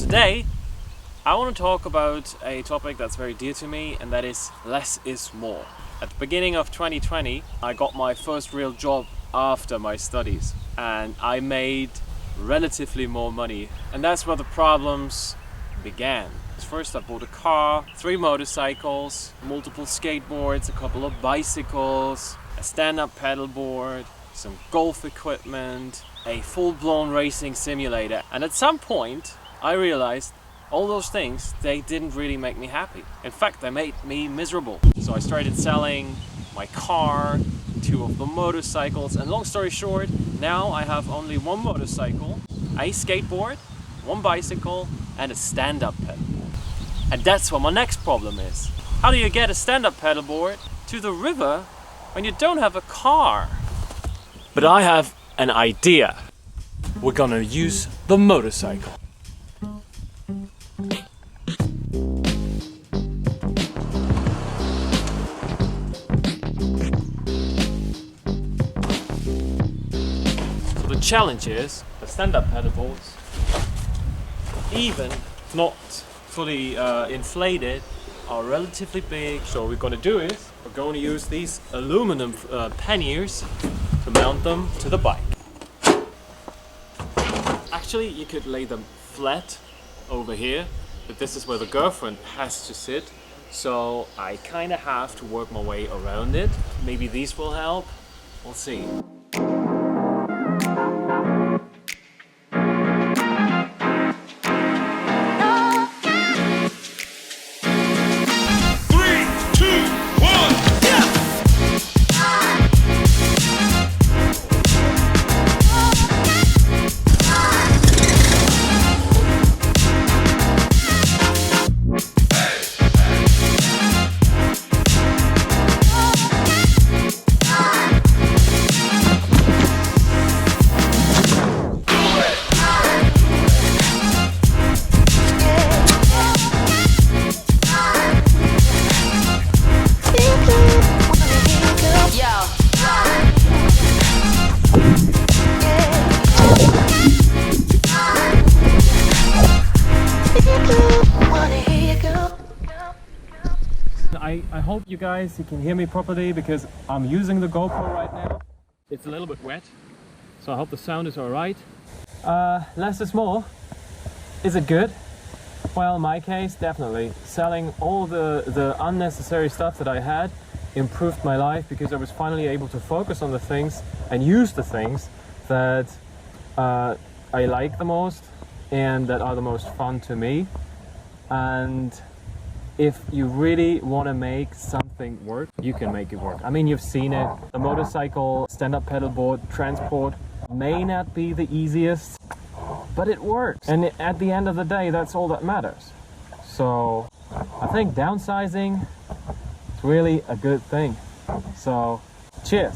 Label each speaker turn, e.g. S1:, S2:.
S1: Today, I want to talk about a topic that's very dear to me, and that is less is more. At the beginning of 2020, I got my first real job after my studies, and I made relatively more money. And that's where the problems began. First I bought a car, 3 motorcycles, multiple skateboards, a couple of bicycles, a stand-up paddleboard, some golf equipment, a full-blown racing simulator. And at some point I realized all those things, they didn't really make me happy. In fact, they made me miserable. So I started selling my car, 2 of the motorcycles, and long story short, now I have only 1 motorcycle, a skateboard, 1 bicycle, and a stand-up paddleboard. And that's what my next problem is. How do you get a stand-up paddleboard to the river when you don't have a car? But I have an idea. We're gonna use the motorcycle. So the challenge is the stand-up paddleboards, even not fully inflated, are relatively big. So what we're going to do is we're going to use these aluminum panniers to mount them to the bike. Actually, you could lay them flat over here, but this is where the girlfriend has to sit, so I kind of have to work my way around it. Maybe these will help. We'll see. I hope you can hear me properly because I'm using the GoPro right now. It's a little bit wet, so I hope the sound is alright. Less is more. Is it good? Well, in my case, definitely. Selling all the unnecessary stuff that I had improved my life because I was finally able to focus on the things and use the things that I like the most and that are the most fun to me. And if you really want to make something work, you can make it work. I mean, you've seen it. The motorcycle, stand-up paddleboard, transport may not be the easiest, but it works. And at the end of the day, that's all that matters. So I think downsizing is really a good thing. So cheers.